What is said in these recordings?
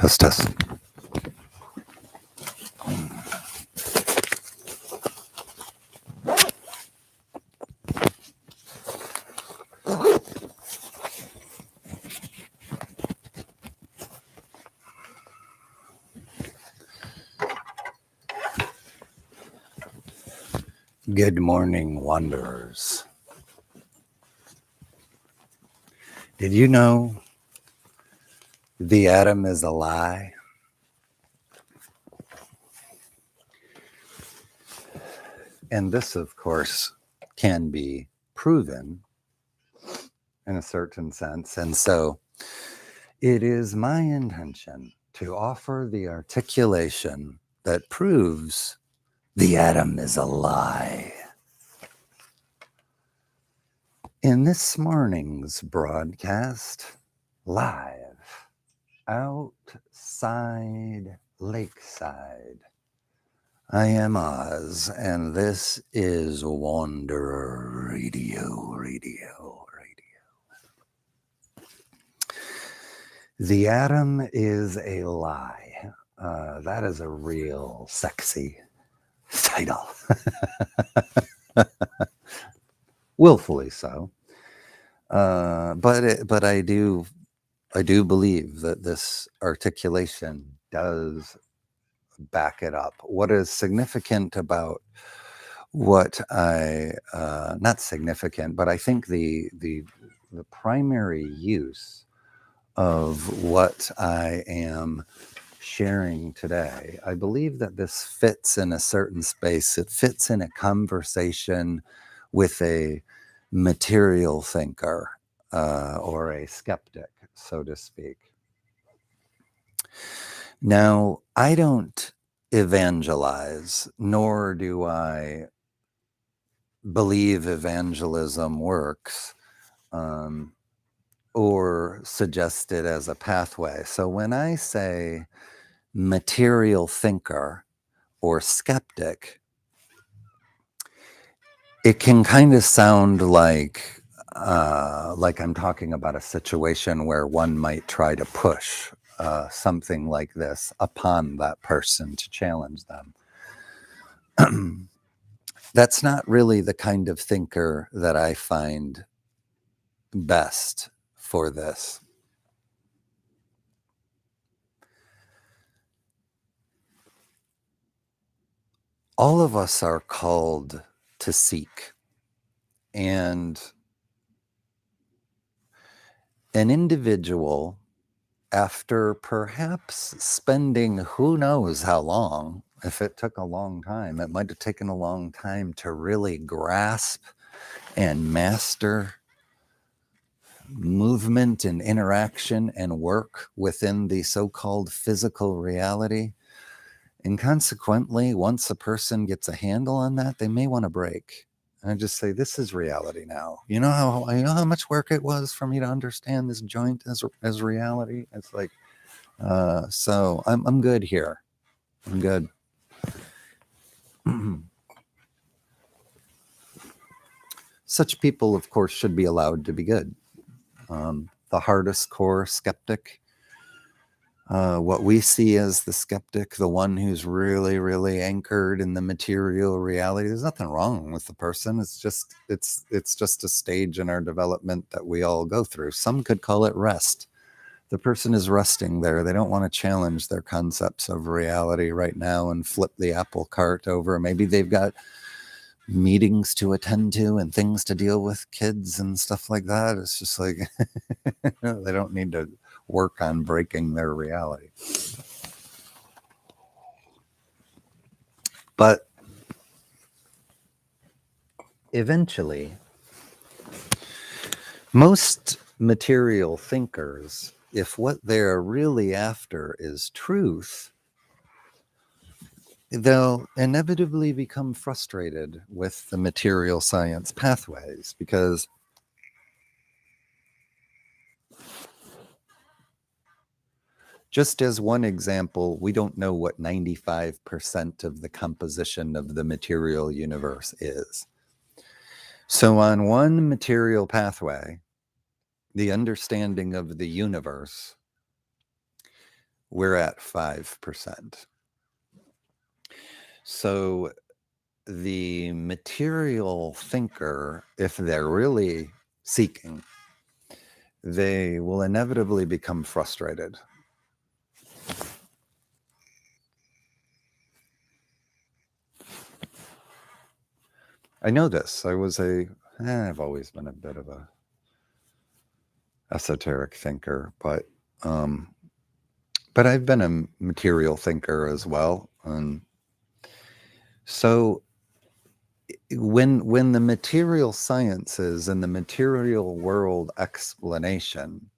Test, test. Good morning, wanderers. Did you know the atom is a lie? And this, of course, can be proven in a certain sense. And so it is my intention to offer the articulation that proves the atom is a lie. In this morning's broadcast, live outside Lakeside, I am Oz, and this is Wanderer Radio. The atom is a lie. That is a real sexy title. Willfully so. But I do believe that this articulation does back it up. What is significant about what not significant, but I think the primary use of what I am sharing today, I believe that this fits in a certain space. It fits in a conversation with a material thinker or a skeptic, so to speak. Now, I don't evangelize, nor do I believe evangelism works or suggest it as a pathway. So when I say material thinker or skeptic, it can kind of sound like I'm talking about a situation where one might try to push something like this upon that person to challenge them. That's not really the kind of thinker that I find best for this. All of us are called to seek, and an individual, after perhaps spending who knows how long, if it took a long time, it might have taken a long time to really grasp and master movement and interaction and work within the so-called physical reality. And consequently, once a person gets a handle on that, they may want to break. And I just say, this is reality now. You know how much work it was for me to understand this joint as reality? It's like, so I'm good here. I'm good. Such people, of course, should be allowed to be good. The hardest core skeptic, what we see as the skeptic, the one who's really, really anchored in the material reality. There's nothing wrong with the person. It's just a stage in our development that we all go through. Some could call it rest. The person is resting there. They don't want to challenge their concepts of reality right now and flip the apple cart over. Maybe they've got meetings to attend to and things to deal with, kids and stuff like that. It's just like they don't need to work on breaking their reality. But eventually, most material thinkers, if what they're really after is truth, they'll inevitably become frustrated with the material science pathways, because just as one example, we don't know what 95% of the composition of the material universe is. So on one material pathway, the understanding of the universe, we're at 5%. So the material thinker, if they're really seeking, they will inevitably become frustrated. I know this. I've always been a bit of a esoteric thinker, but I've been a material thinker as well. And so when the material sciences and the material world explanation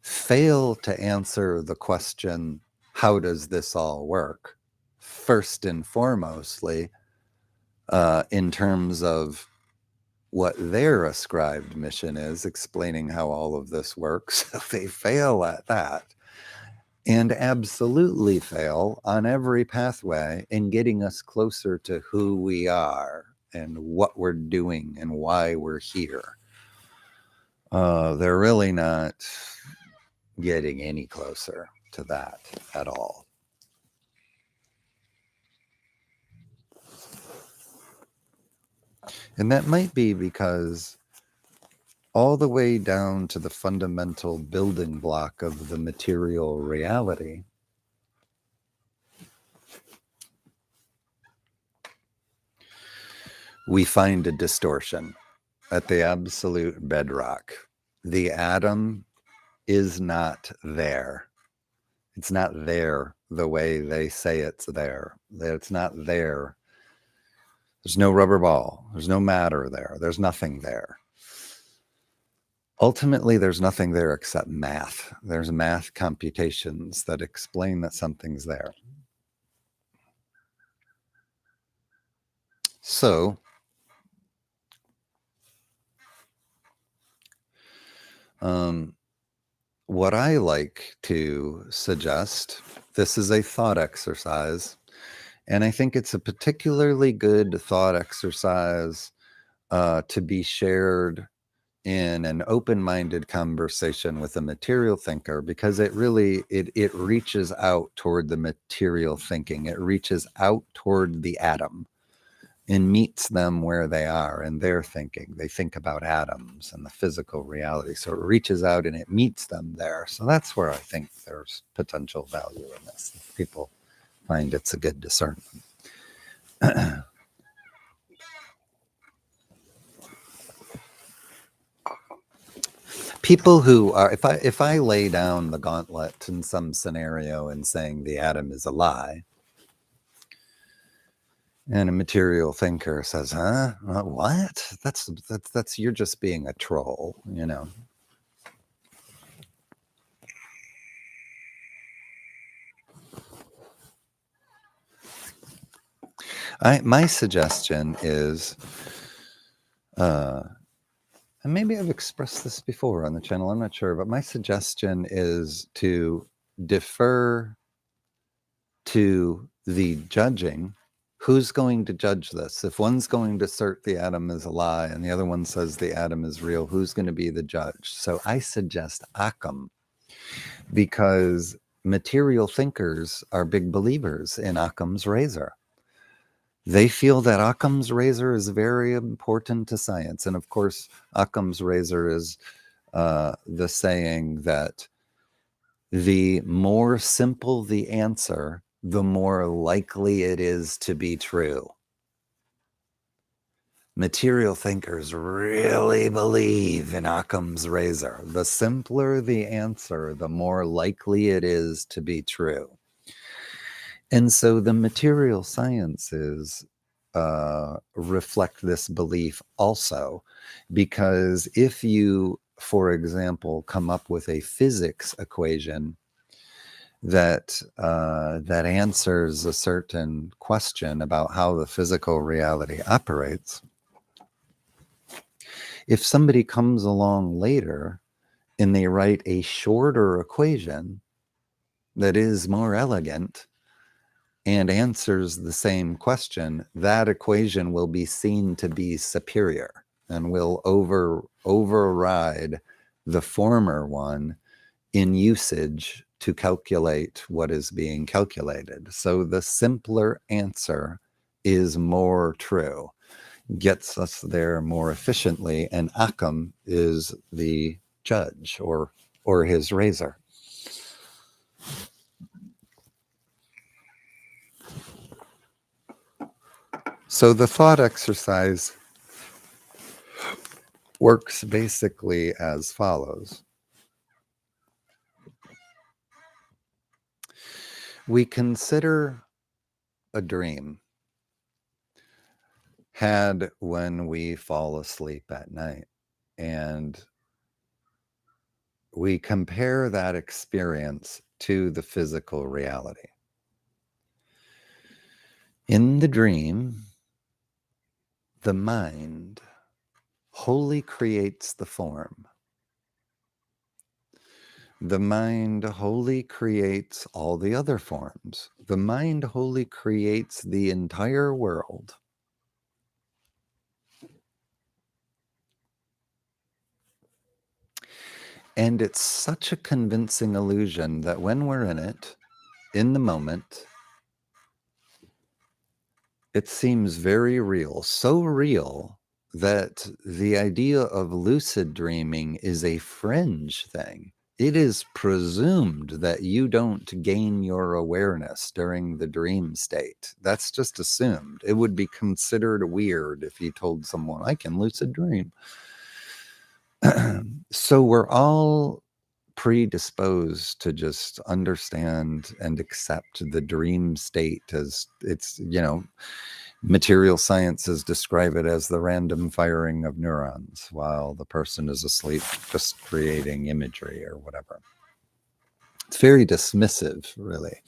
fail to answer the question, how does this all work? First and foremostly, in terms of what their ascribed mission is, explaining how all of this works, they fail at that. And absolutely fail on every pathway in getting us closer to who we are and what we're doing and why we're here. They're really not getting any closer to that at all. And that might be because all the way down to the fundamental building block of the material reality, we find a distortion at the absolute bedrock. The atom is not there. It's not there the way they say it's there. It's not there. There's no rubber ball. There's no matter there. There's nothing there. Ultimately, there's nothing there except math. There's math computations that explain that something's there. So, what I like to suggest, this is a thought exercise, and I think it's a particularly good thought exercise to be shared in an open-minded conversation with a material thinker, because it really it reaches out toward the material thinking. It reaches out toward the atom and meets them where they are in their thinking. They think about atoms and the physical reality. So it reaches out and it meets them there. So that's where I think there's potential value in this. If people find it's a good discernment. People who are, if I lay down the gauntlet in some scenario and saying the atom is a lie, and a material thinker says, "Huh? What? That's you're just being a troll," you know. My suggestion is, and maybe I've expressed this before on the channel, I'm not sure, but my suggestion is to defer to the judging. Who's going to judge this? If one's going to assert the atom is a lie and the other one says the atom is real, who's going to be the judge? So I suggest Occam, because material thinkers are big believers in Occam's razor. They feel that Occam's razor is very important to science. And of course, Occam's razor is the saying that the more simple the answer, the more likely it is to be true. Material thinkers really believe in Occam's razor. The simpler the answer, the more likely it is to be true. And so the material sciences reflect this belief also, because if you, for example, come up with a physics equation that answers a certain question about how the physical reality operates, if somebody comes along later and they write a shorter equation that is more elegant and answers the same question, that equation will be seen to be superior and will override the former one in usage to calculate what is being calculated. So the simpler answer is more true, gets us there more efficiently, and Occam is the judge or his razor. So the thought exercise works basically as follows. We consider a dream had when we fall asleep at night, and we compare that experience to the physical reality. In the dream, the mind wholly creates the form. The mind wholly creates all the other forms. The mind wholly creates the entire world. And it's such a convincing illusion that when we're in it, in the moment, it seems very real, so real that the idea of lucid dreaming is a fringe thing. It is presumed that you don't gain your awareness during the dream state. That's just assumed. It would be considered weird if you told someone, I can lucid dream. So we're all predisposed to just understand and accept the dream state as it's, material sciences describe it as the random firing of neurons while the person is asleep, just creating imagery or whatever. It's very dismissive, really.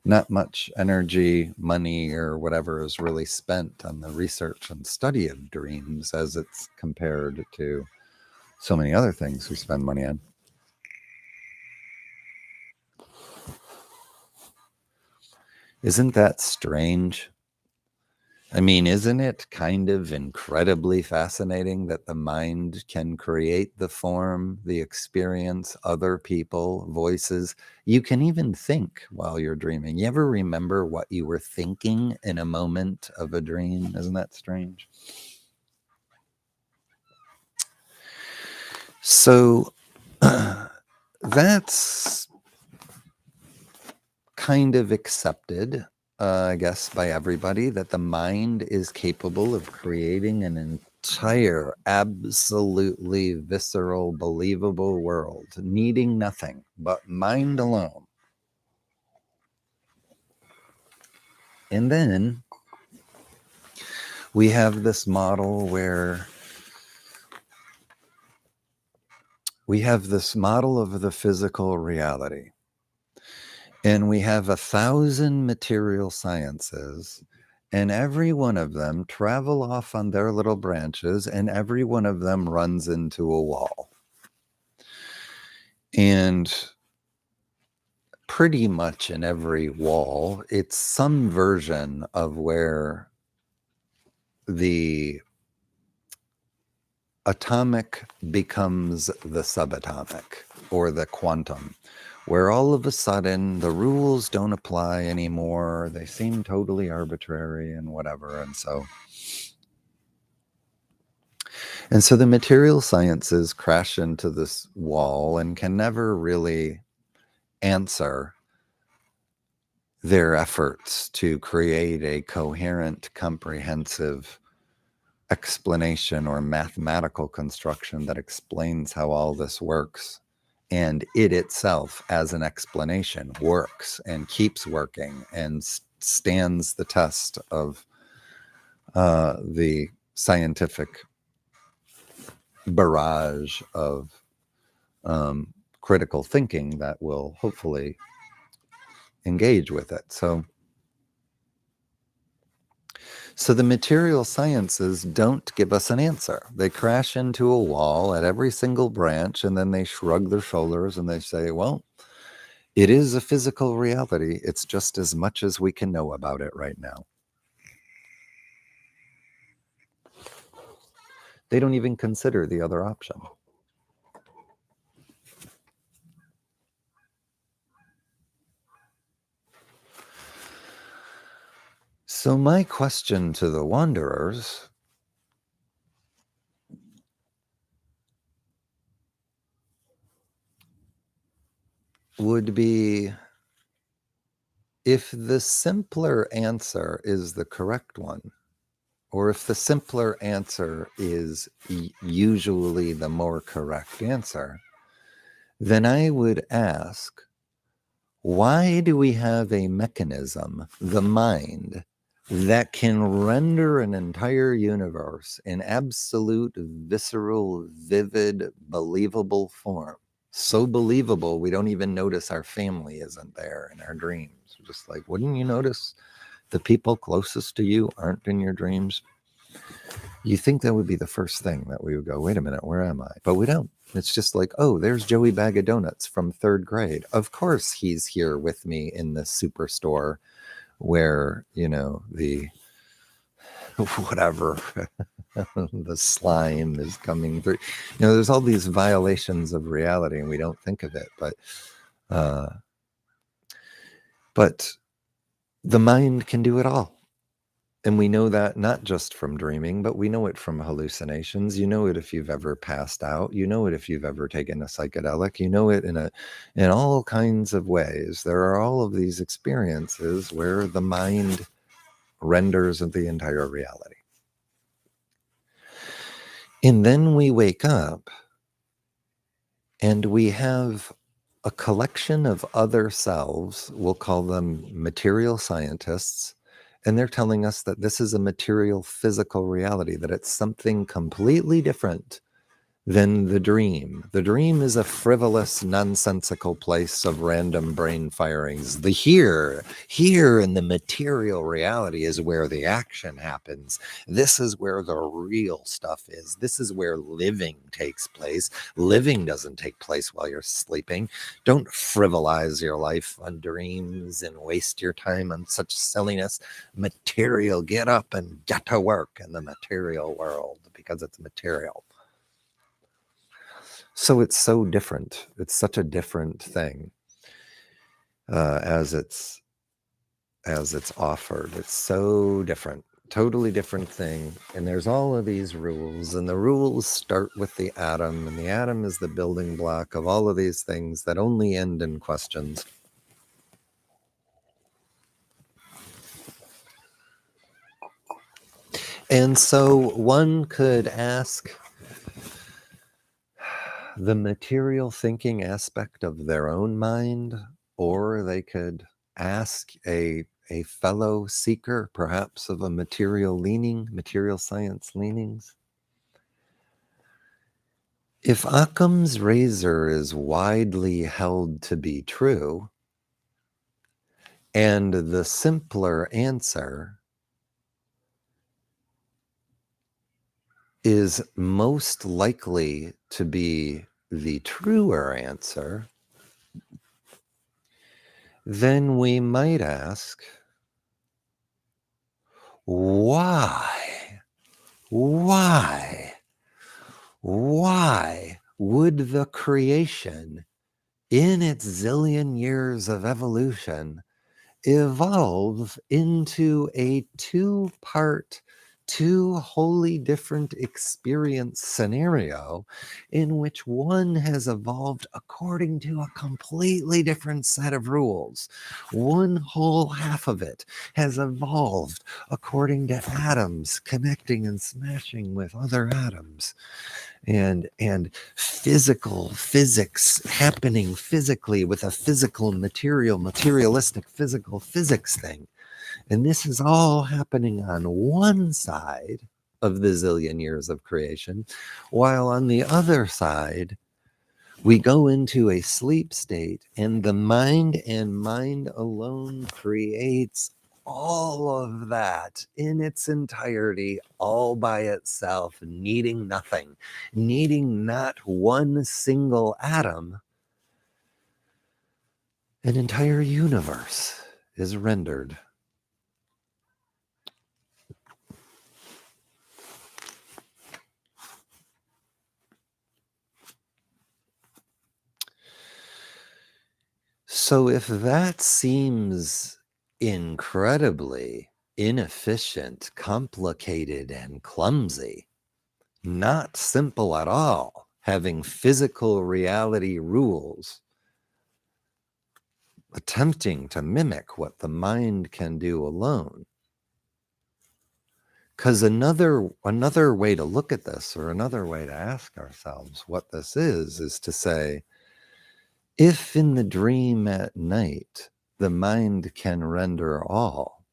Not much energy, money, or whatever is really spent on the research and study of dreams as it's compared to so many other things we spend money on. Isn't that strange? I mean, isn't it kind of incredibly fascinating that the mind can create the form, the experience, other people, voices? You can even think while you're dreaming. You ever remember what you were thinking in a moment of a dream? Isn't that strange? So that's kind of accepted, I guess, by everybody, that the mind is capable of creating an entire, absolutely visceral, believable world, needing nothing but mind alone. And then we have this model where we have this model of the physical reality. And we have 1,000 material sciences, and every one of them travel off on their little branches, and every one of them runs into a wall. And pretty much in every wall, it's some version of where the atomic becomes the subatomic or the quantum, where all of a sudden the rules don't apply anymore. They seem totally arbitrary and whatever. And so the material sciences crash into this wall and can never really answer their efforts to create a coherent, comprehensive explanation or mathematical construction that explains how all this works. And it itself, as an explanation, works and keeps working and stands the test of the scientific barrage of critical thinking that will hopefully engage with it. So the material sciences don't give us an answer. They crash into a wall at every single branch, and then they shrug their shoulders and they say, well, it is a physical reality. It's just as much as we can know about it right now. They don't even consider the other option. So, my question to the wanderers would be, if the simpler answer is the correct one, or if the simpler answer is usually the more correct answer, then I would ask, why do we have a mechanism, the mind, that can render an entire universe in absolute, visceral, vivid, believable form? So believable, we don't even notice our family isn't there in our dreams. Just like, wouldn't you notice the people closest to you aren't in your dreams? You think that would be the first thing that we would go, wait a minute, where am I? But we don't. It's just like, oh, there's Joey Bag of Donuts from 3rd grade. Of course he's here with me in the superstore where, the whatever, the slime is coming through. There's all these violations of reality and we don't think of it. But the mind can do it all. And we know that not just from dreaming, but we know it from hallucinations. You know it if you've ever passed out. You know it if you've ever taken a psychedelic. You know it in all kinds of ways. There are all of these experiences where the mind renders the entire reality. And then we wake up and we have a collection of other selves. We'll call them material scientists. And they're telling us that this is a material, physical reality, that it's something completely different than the dream. The dream is a frivolous, nonsensical place of random brain firings. The here in the material reality is where the action happens. This is where the real stuff is. This is where living takes place. Living doesn't take place while you're sleeping. Don't frivolize your life on dreams and waste your time on such silliness. Material, get up and get to work in the material world because it's material. So it's so different. It's such a different thing as it's offered. It's so different, totally different thing. And there's all of these rules, and the rules start with the atom, and the atom is the building block of all of these things that only end in questions. And so one could ask the material thinking aspect of their own mind, or they could ask a fellow seeker, perhaps of a material science leanings. If Occam's razor is widely held to be true, and the simpler answer is most likely to be the truer answer, then we might ask, why would the creation, in its zillion years of evolution, evolve into a two-part, two wholly different experience scenario in which one has evolved according to a completely different set of rules? One whole half of it has evolved according to atoms connecting and smashing with other atoms, and physics happening physically with a physical materialistic physical physics thing. And this is all happening on one side of the zillion years of creation, while on the other side we go into a sleep state, and the mind and mind alone creates all of that in its entirety, all by itself, needing nothing, needing not one single atom. An entire universe is rendered. So if that seems incredibly inefficient, complicated, and clumsy. Not simple at all, having physical reality rules, attempting to mimic what the mind can do alone. Because another way to look at this, or another way to ask ourselves what this is to say, if in the dream at night the mind can render all,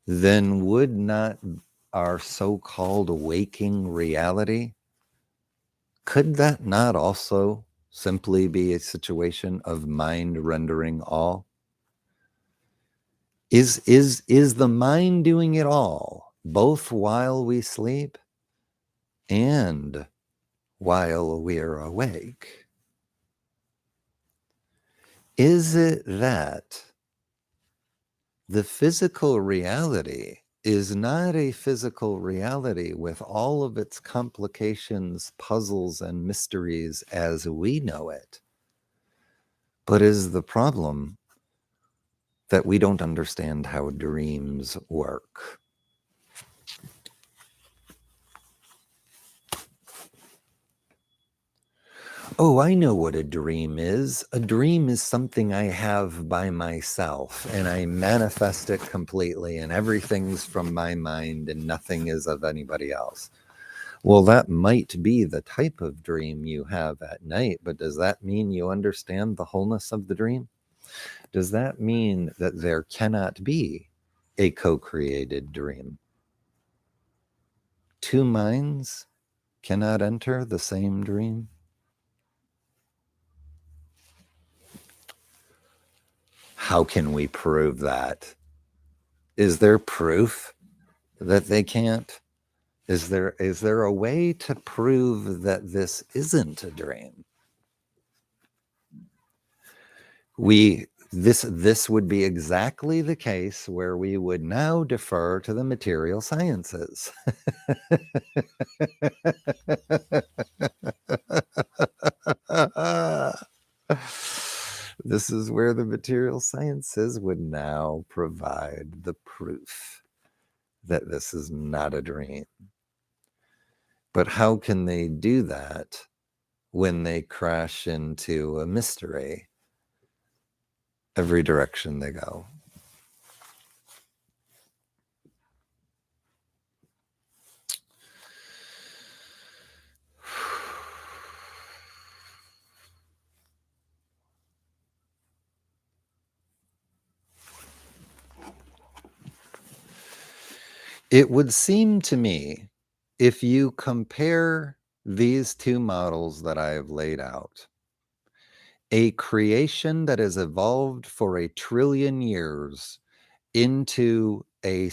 then would not our so-called waking reality, could that not also simply be a situation of mind rendering all? Is the mind doing it all, both while we sleep and while we're awake? Is it that the physical reality is not a physical reality with all of its complications, puzzles, and mysteries as we know it, but is the problem that we don't understand how dreams work? Oh, I know what a dream is. A dream is something I have by myself, and I manifest it completely, and everything's from my mind, and nothing is of anybody else. Well, that might be the type of dream you have at night, but does that mean you understand the wholeness of the dream? Does that mean that there cannot be a co-created dream? Two minds cannot enter the same dream? How can we prove that? Is there proof that they can't? Is there a way to prove that this isn't a dream? This would be exactly the case where we would now defer to the material sciences. This is where the material sciences would now provide the proof that this is not a dream. But how can they do that when they crash into a mystery every direction they go? It would seem to me, if you compare these two models that I have laid out, a creation that has evolved for 1 trillion years into a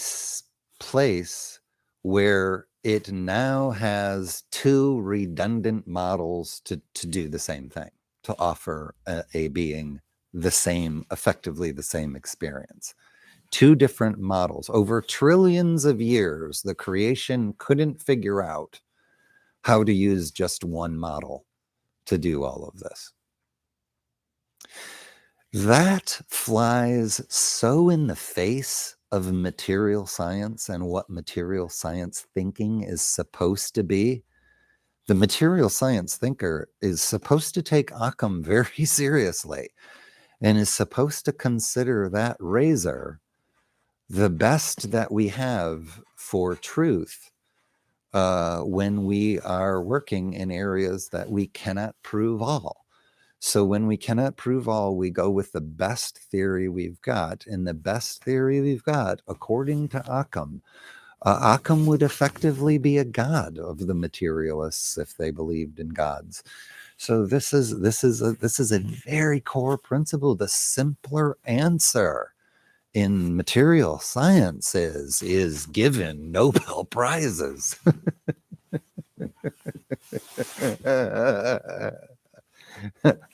place where it now has two redundant models to do the same thing, to offer a being the same, effectively the same experience. Two different models. Over trillions of years, the creation couldn't figure out how to use just one model to do all of this. That flies so in the face of material science and what material science thinking is supposed to be. The material science thinker is supposed to take Occam very seriously and is supposed to consider that razor the best that we have for truth when we are working in areas that we cannot prove all. So when we cannot prove all, we go with the best theory we've got. And the best theory we've got, according to Occam, Occam would effectively be a god of the materialists if they believed in gods. So this is a very core principle. The simpler answer in material science is given Nobel Prizes.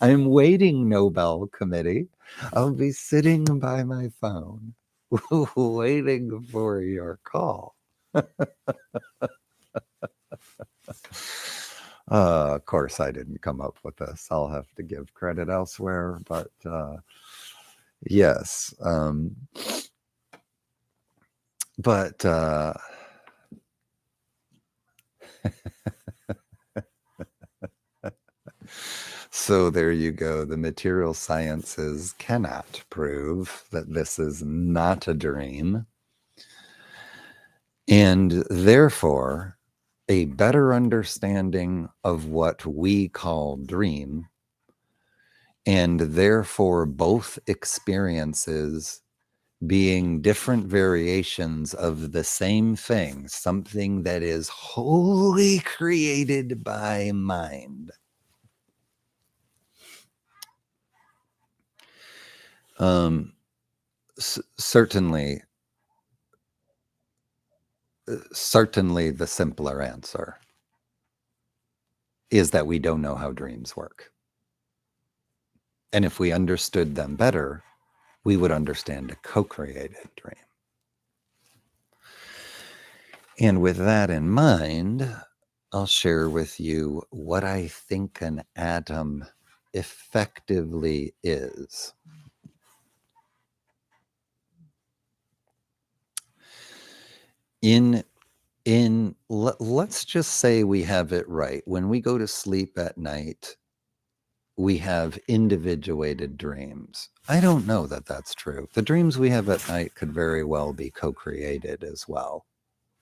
I'm waiting, Nobel Committee. I'll be sitting by my phone waiting for your call. Of course, I didn't come up with this. I'll have to give credit elsewhere, but yes. But so there you go. The material sciences cannot prove that this is not a dream. And therefore, a better understanding of what we call dream, and therefore both experiences being different variations of the same thing, something that is wholly created by mind. Certainly the simpler answer is that we don't know how dreams work. And if we understood them better, we would understand a co-created dream. And with that in mind, I'll share with you what I think an atom effectively is. Let's just say we have it right. When we go to sleep at night, we have individuated dreams. I don't know that that's true. The dreams we have at night could very well be co-created as well.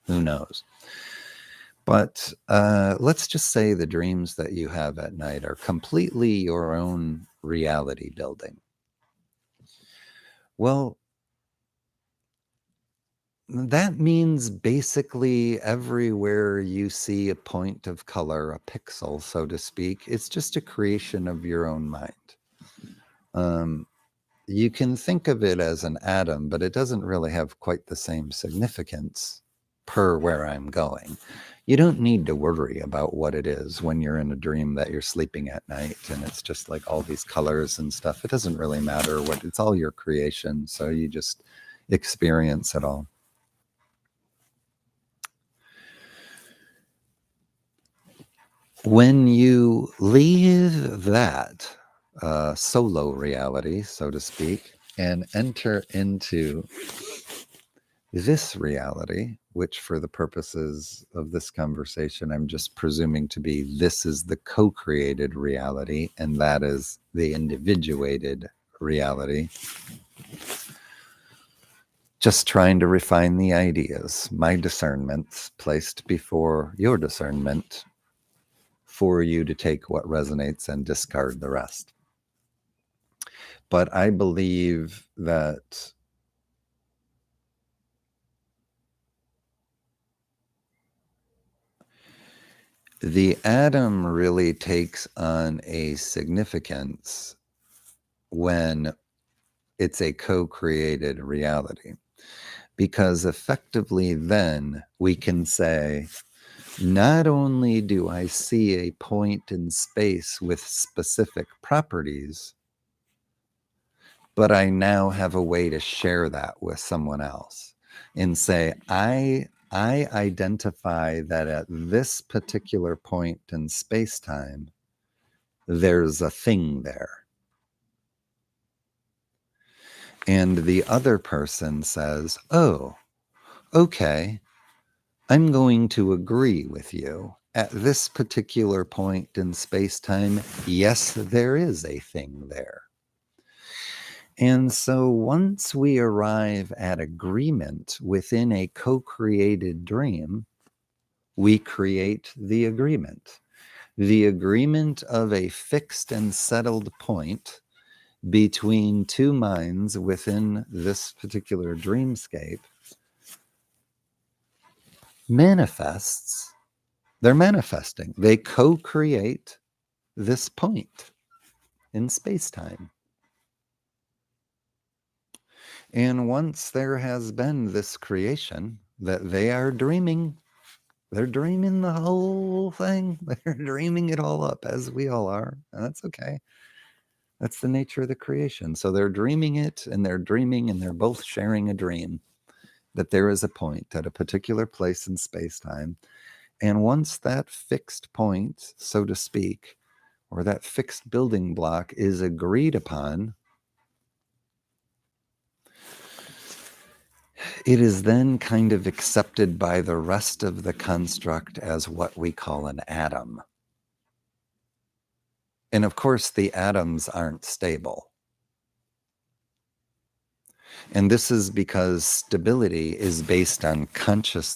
Who knows? But let's just say the dreams that you have at night are completely your own reality building. Well, that means basically everywhere you see a point of color, a pixel, so to speak, it's just a creation of your own mind. You can think of it as an atom, but it doesn't really have quite the same significance per where I'm going. You don't need to worry about what it is when you're in a dream that you're sleeping at night and it's just like all these colors and stuff. It doesn't really matter what, it's all your creation. So you just experience it all. When you leave that solo reality, so to speak, and enter into this reality, which for the purposes of this conversation, I'm just presuming to be this is the co-created reality, and that is the individuated reality. Just trying to refine the ideas, my discernments placed before your discernment for you to take what resonates and discard the rest. But I believe that the atom really takes on a significance when it's a co-created reality, because effectively then we can say, not only do I see a point in space with specific properties, but I now have a way to share that with someone else and say, I identify that at this particular point in space-time, there's a thing there. And the other person says, oh, okay, I'm going to agree with you. At this particular point in space-time, yes, there is a thing there. And so once we arrive at agreement within a co-created dream, we create the agreement. The agreement of a fixed and settled point between two minds within this particular dreamscape manifests. They're manifesting. They co-create this point in space-time. And once there has been this creation that they are dreaming, they're dreaming the whole thing. They're dreaming it all up, as we all are. And that's okay. That's the nature of the creation. So they're dreaming it, and they're dreaming, and they're both sharing a dream that there is a point at a particular place in space-time. And once that fixed point, so to speak, or that fixed building block is agreed upon, it is then kind of accepted by the rest of the construct as what we call an atom. And of course, the atoms aren't stable. And this is because stability is based on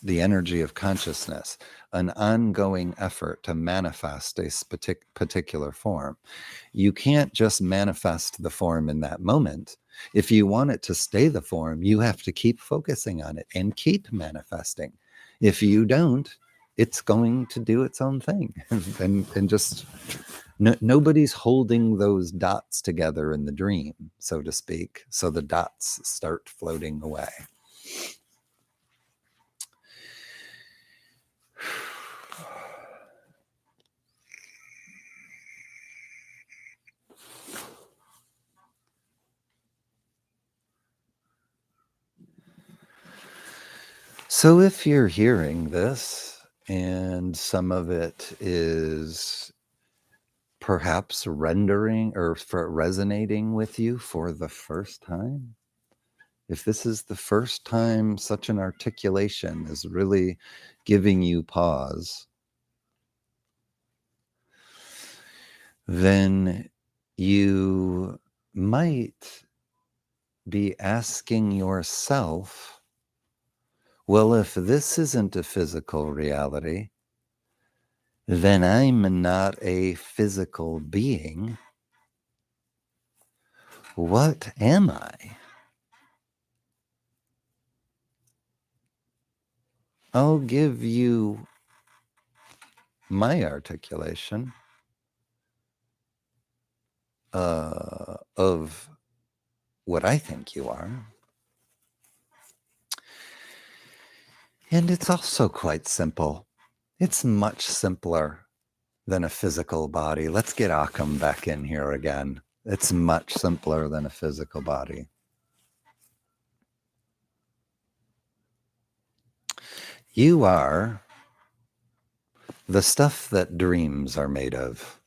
the energy of consciousness, an ongoing effort to manifest a particular form. You can't just manifest the form in that moment. If you want it to stay the form, you have to keep focusing on it and keep manifesting. If you don't, it's going to do its own thing. and just nobody's holding those dots together in the dream, so to speak. So the dots start floating away. So if you're hearing this and some of it is perhaps rendering or resonating with you for the first time, if this is the first time such an articulation is really giving you pause, then you might be asking yourself, well, if this isn't a physical reality, then I'm not a physical being. What am I? I'll give you my articulation of what I think you are. And it's also quite simple. It's much simpler than a physical body. Let's get Occam back in here again. It's much simpler than a physical body. You are the stuff that dreams are made of.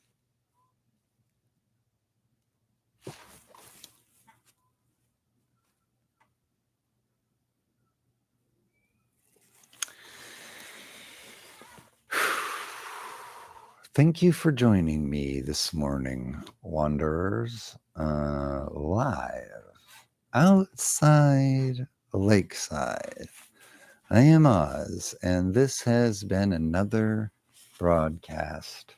Thank you for joining me this morning, wanderers, live outside Lakeside. I am Oz, and this has been another broadcast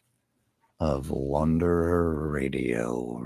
of Wanderer Radio.